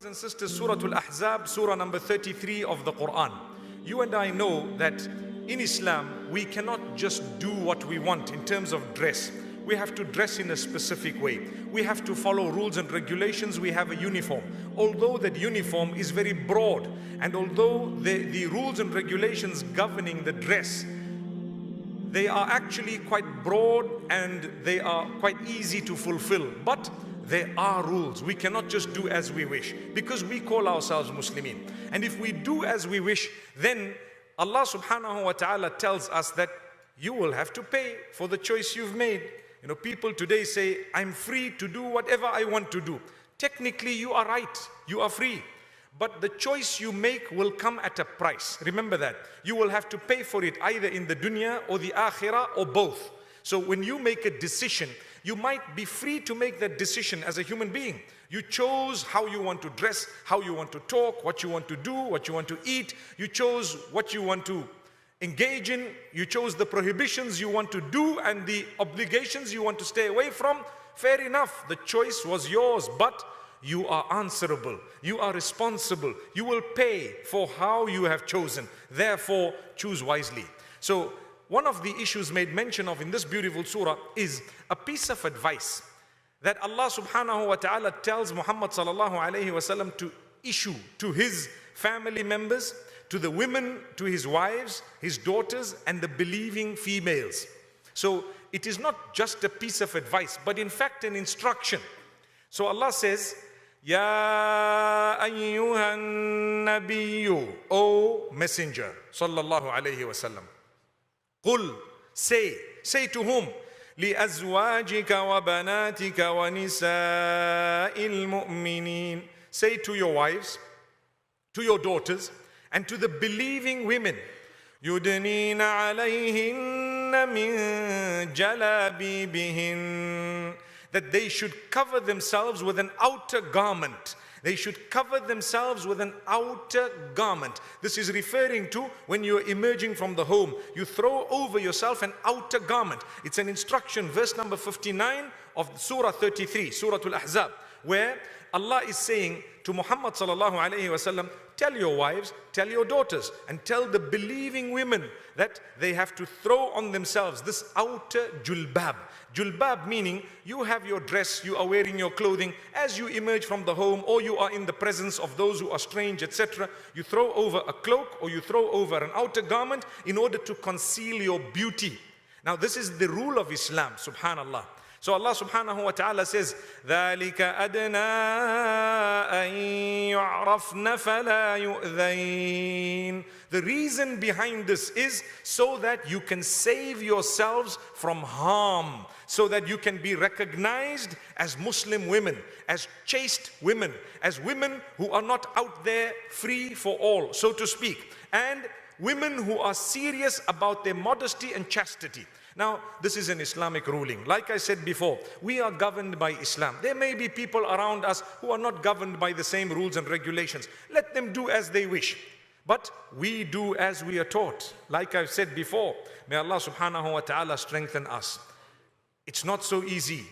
And sisters, Surah Al-Ahzab, Surah number 33 of the Quran. You and I know that in Islam, we cannot just do what we want in terms of dress. We have to dress in a specific way. We have to follow rules and regulations. We have a uniform. Although that uniform is very broad, and although the rules and regulations governing the dress, they are actually quite broad and they are quite easy to fulfill. But there are rules. We cannot just do as we wish, because we call ourselves Muslimin. And if we do as we wish, then Allah subhanahu wa ta'ala tells us that you will have to pay for the choice you've made. You know, people today say, I'm free to do whatever I want to do. Technically, you are right. You are free. But the choice you make will come at a price. Remember that. You will have to pay for it either in the dunya or the akhirah or both. So when you make a decision, you might be free to make that decision as a human being. You chose how you want to dress, how you want to talk, what you want to do, what you want to eat. You chose what you want to engage in. You chose the prohibitions you want to do and the obligations you want to stay away from. Fair enough, the choice was yours, but you are answerable. You are responsible. You will pay for how you have chosen. Therefore, choose wisely. So, one of the issues made mention of in this beautiful surah is a piece of advice that Allah subhanahu wa ta'ala tells Muhammad sallallahu alayhi wa sallam to issue to his family members, to the women, to his wives, his daughters, and the believing females. So it is not just a piece of advice, but in fact an instruction. So Allah says, Ya ayyuhan nabiyyu, O messenger, sallallahu alayhi wa sallam. Qul, say to whom? لِأَزْوَاجِكَ وَبَنَاتِكَ وَنِسَاءِ الْمُؤْمِنِينَ. Say to your wives, to your daughters, and to the believing women, يُدْنِينَ عَلَيْهِنَّ مِنْ جَلَابِيبِهِنَّ, that they should cover themselves with an outer garment. They should cover themselves with an outer garment. This is referring to when you're emerging from the home. You throw over yourself an outer garment. It's an instruction, verse number 59 of Surah 33, Surah Al-Ahzab, where Allah is saying to Muhammad sallallahu alayhi wa sallam, tell your wives, tell your daughters, and tell the believing women that they have to throw on themselves this outer julbab. Julbab meaning you have your dress, you are wearing your clothing. As you emerge from the home or you are in the presence of those who are strange, etc., you throw over a cloak or you throw over an outer garment in order to conceal your beauty. Now this is the rule of Islam, subhanallah. So Allah subhanahu wa ta'ala says, ذَلِكَ أَدْنَىٰ أَن يُعْرَفْنَ فَلَا يُؤْذَيْنَ. The reason behind this is so that you can save yourselves from harm, so that you can be recognized as Muslim women, as chaste women, as women who are not out there free for all, so to speak, and women who are serious about their modesty and chastity. Now, this is an Islamic ruling. Like I said before, we are governed by Islam. There may be people around us who are not governed by the same rules and regulations. Let them do as they wish. But we do as we are taught. Like I've said before, may Allah subhanahu wa ta'ala strengthen us. It's not so easy.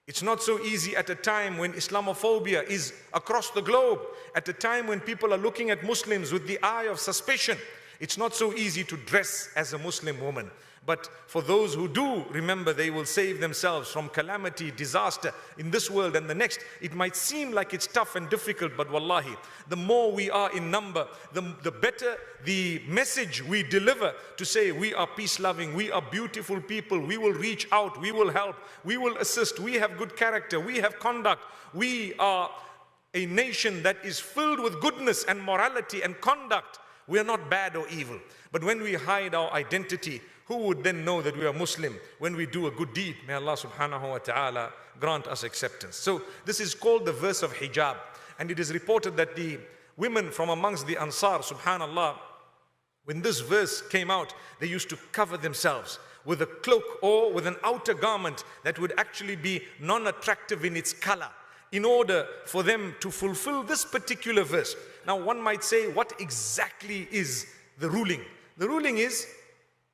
It's not so easy at a time when Islamophobia is across the globe, at a time when people are looking at Muslims with the eye of suspicion. It's not so easy to dress as a Muslim woman. But for those who do, remember, they will save themselves from calamity, disaster in this world and the next. It might seem like it's tough and difficult, but wallahi, the more we are in number, the better the message we deliver to say we are peace-loving, we are beautiful people, we will reach out, we will help, we will assist, we have good character, we have conduct, we are a nation that is filled with goodness and morality and conduct. We are not bad or evil. But when we hide our identity, who would then know that we are Muslim when we do a good deed? May Allah subhanahu wa ta'ala grant us acceptance. So this is called the verse of hijab. And it is reported that the women from amongst the Ansar, subhanallah, when this verse came out, they used to cover themselves with a cloak or with an outer garment that would actually be non-attractive in its color, in order for them to fulfill this particular verse. Now one might say, what exactly is the ruling? The ruling is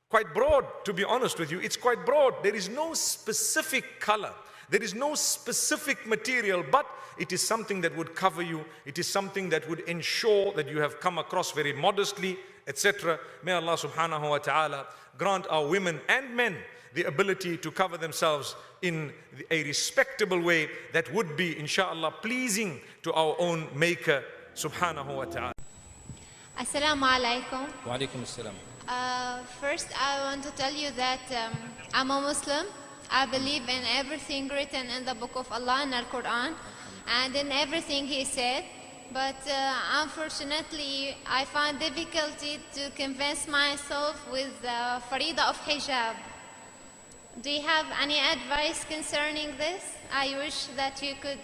quite broad, to be honest with you. It's quite broad. There is no specific color There is no specific material, but it is something that would cover you. It is something that would ensure that you have come across very modestly, etc. May Allah subhanahu wa ta'ala grant our women and men the ability to cover themselves in a respectable way that would be, inshallah, pleasing to our own Maker subhanahu wa ta'ala. Assalamu alaikum. Wa alaikum assalam. First, I want to tell you that I'm a Muslim. I believe in everything written in the book of Allah and Al-Quran and in everything He said. But unfortunately, I find difficulty to convince myself with the Farida of Hijab. Do you have any advice concerning this? I wish that you could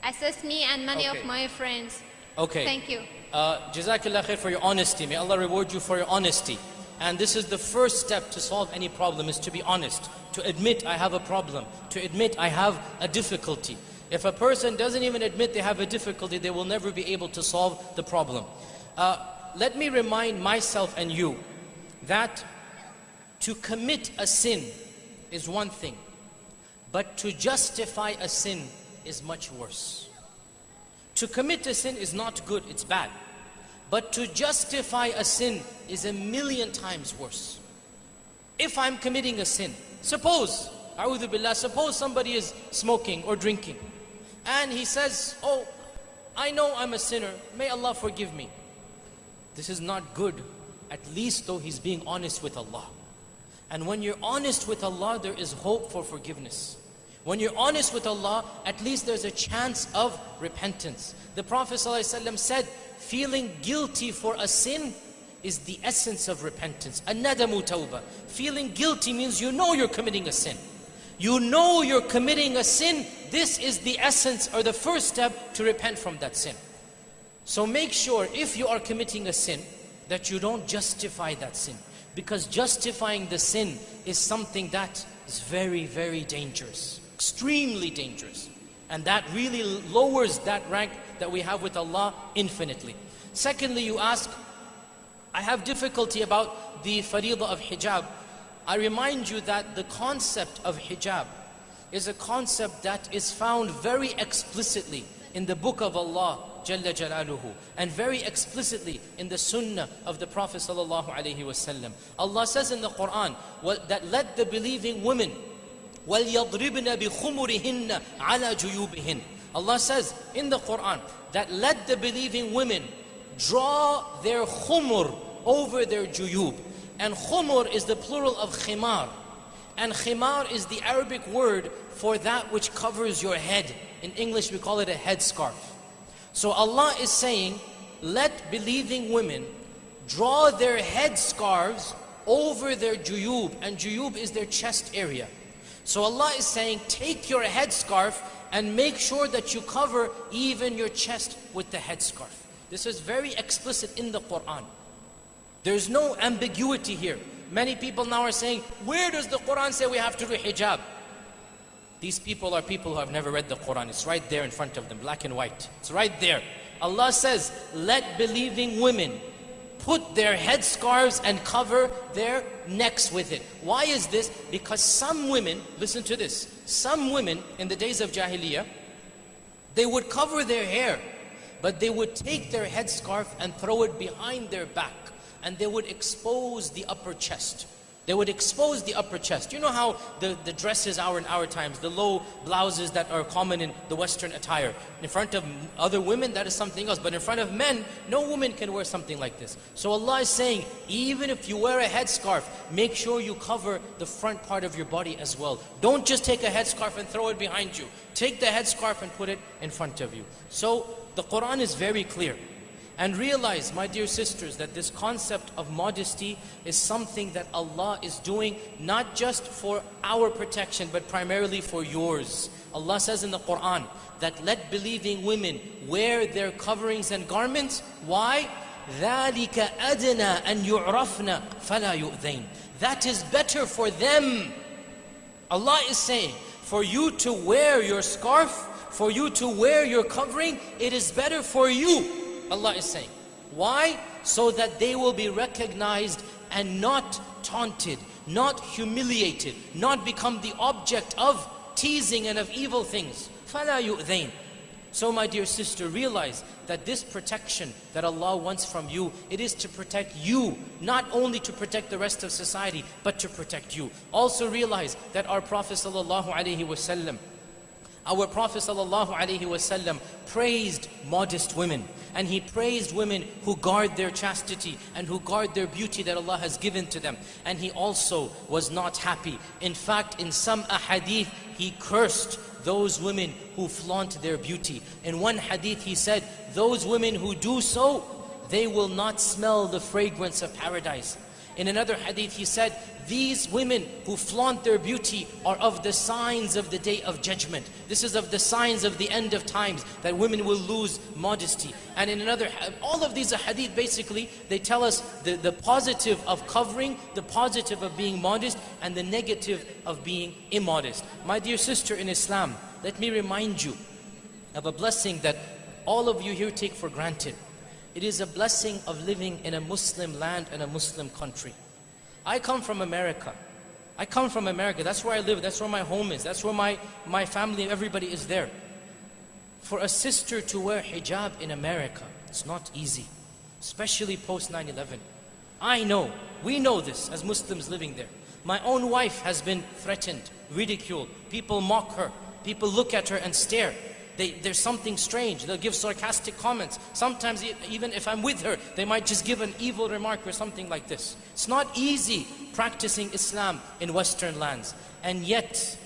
assist me and many of my friends. Okay. Thank you. Jazakallah khair for your honesty. May Allah reward you for your honesty. And this is the first step to solve any problem, is to be honest, to admit I have a problem, to admit I have a difficulty. If a person doesn't even admit they have a difficulty, they will never be able to solve the problem. Let me remind myself and you that to commit a sin is one thing, but to justify a sin is much worse. To commit a sin is not good, it's bad. But to justify a sin is 1,000,000 times worse. If I'm committing a sin, suppose, a'udhu billah, suppose somebody is smoking or drinking, and he says, oh, I know I'm a sinner, may Allah forgive me. This is not good, at least though he's being honest with Allah. And when you're honest with Allah, there is hope for forgiveness. When you're honest with Allah, at least there's a chance of repentance. The Prophet ﷺ said, feeling guilty for a sin is the essence of repentance. An-nadamu tawbah. Feeling guilty means you know you're committing a sin. You know you're committing a sin. This is the essence or the first step to repent from that sin. So make sure if you are committing a sin that you don't justify that sin. Because justifying the sin is something that is very, very dangerous. Extremely dangerous. And that really lowers that rank that we have with Allah infinitely. Secondly, you ask, I have difficulty about the faridah of hijab. I remind you that the concept of hijab is a concept that is found very explicitly in the book of Allah Jalla Jalaluhu, and very explicitly in the sunnah of the Prophet Sallallahu Alaihi Wasallam. Allah says in the Quran that let the believing women وَلْيَضْرِبْنَ بِخُمُرِهِنَّ عَلَى جُيُوبِهِنَّ. Allah says in the Quran that let the believing women draw their khumur over their juyub. And khumur is the plural of khimar. And khimar is the Arabic word for that which covers your head. In English we call it a headscarf. So Allah is saying, let believing women draw their headscarves over their juyub. And juyub is their chest area. So Allah is saying, take your headscarf and make sure that you cover even your chest with the headscarf. This is very explicit in the Quran. There's no ambiguity here. Many people now are saying, where does the Quran say we have to do hijab? These people are people who have never read the Quran. It's right there in front of them, black and white. It's right there. Allah says, let believing women put their headscarves and cover their necks with it. Why is this? Because some women, listen to this, some women in the days of Jahiliyyah, they would cover their hair, but they would take their headscarf and throw it behind their back, and they would expose the upper chest. They would expose the upper chest. You know how the dresses are in our times, the low blouses that are common in the Western attire. In front of other women, that is something else. But in front of men, no woman can wear something like this. So Allah is saying, even if you wear a headscarf, make sure you cover the front part of your body as well. Don't just take a headscarf and throw it behind you. Take the headscarf and put it in front of you. So the Quran is very clear. And realize, my dear sisters, that this concept of modesty is something that Allah is doing not just for our protection, but primarily for yours. Allah says in the Quran that let believing women wear their coverings and garments. Why? ذَلِكَ أَدْنَى أَنْ يُعْرَفْنَ فَلَا يُؤْذَيْنَ. That is better for them. Allah is saying, for you to wear your scarf, for you to wear your covering, it is better for you. Allah is saying. Why? So that they will be recognized and not taunted, not humiliated, not become the object of teasing and of evil things. فَلَا يُؤْذَيْنَ. So my dear sister, realize that this protection that Allah wants from you, it is to protect you, not only to protect the rest of society, but to protect you. Also realize that our Prophet ﷺ, praised modest women, and he praised women who guard their chastity and who guard their beauty that Allah has given to them. And he also was not happy. In fact, in some ahadith, he cursed those women who flaunt their beauty. In one hadith he said, those women who do so, they will not smell the fragrance of paradise. In another hadith he said, these women who flaunt their beauty are of the signs of the day of judgment. This is of the signs of the end of times, that women will lose modesty. And in another, all of these hadith basically, they tell us the positive of covering, the positive of being modest, and the negative of being immodest. My dear sister in Islam, let me remind you of a blessing that all of you here take for granted. It is a blessing of living in a Muslim land and a Muslim country. I come from America. I come from America. That's where I live. That's where my home is. That's where my family, everybody is there. For a sister to wear hijab in America, it's not easy, especially post 9/11. I know, we know this as Muslims living there. My own wife has been threatened, ridiculed. People mock her. People look at her and stare. There's something strange. They'll give sarcastic comments. Sometimes even if I'm with her, they might just give an evil remark or something like this. It's not easy practicing Islam in Western lands. And yet,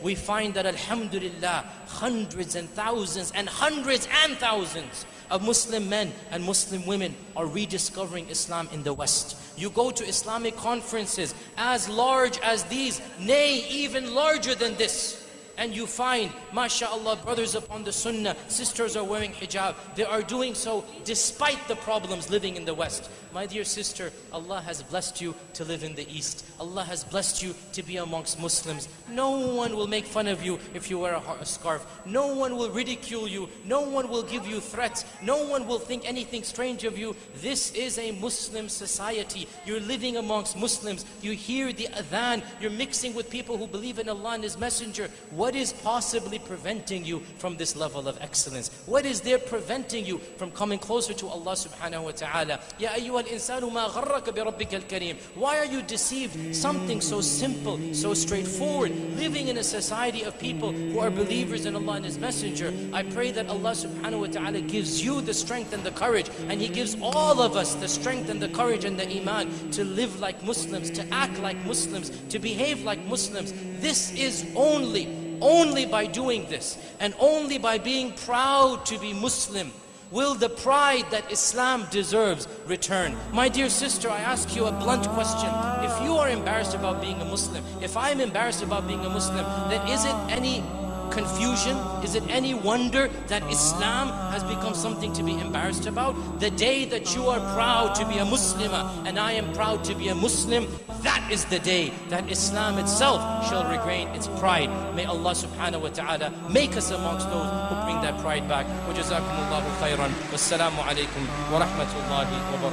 we find that alhamdulillah, hundreds and thousands and hundreds and thousands of Muslim men and Muslim women are rediscovering Islam in the West. You go to Islamic conferences as large as these, nay, even larger than this, and you find, mashallah, brothers upon the sunnah, sisters are wearing hijab. They are doing so despite the problems living in the West. My dear sister, Allah has blessed you to live in the East. Allah has blessed you to be amongst Muslims. No one will make fun of you if you wear a scarf. No one will ridicule you. No one will give you threats. No one will think anything strange of you. This is a Muslim society. You're living amongst Muslims. You hear the adhan. You're mixing with people who believe in Allah and His Messenger. What is possibly preventing you from this level of excellence? What is there preventing you from coming closer to Allah subhanahu wa ta'ala? Ya ayyuhal insanu ma gharraka bi rabbikal kareem. Why are you deceived? Something so simple, so straightforward. Living in a society of people who are believers in Allah and His Messenger. I pray that Allah subhanahu wa ta'ala gives you the strength and the courage, and He gives all of us the strength and the courage and the iman to live like Muslims, to act like Muslims, to behave like Muslims. This is only by doing this, and only by being proud to be Muslim, will the pride that Islam deserves return. My dear sister, I ask you a blunt question. If you are embarrassed about being a Muslim, if I'm embarrassed about being a Muslim, then is it any confusion? Is it any wonder that Islam has become something to be embarrassed about? The day that you are proud to be a Muslimah and I am proud to be a Muslim, that is the day that Islam itself shall regain its pride. May Allah subhanahu wa ta'ala make us amongst those who bring that pride back. Wa jazakumullahu khairan. Wassalamu alaikum wa rahmatullahi wa barakatuh.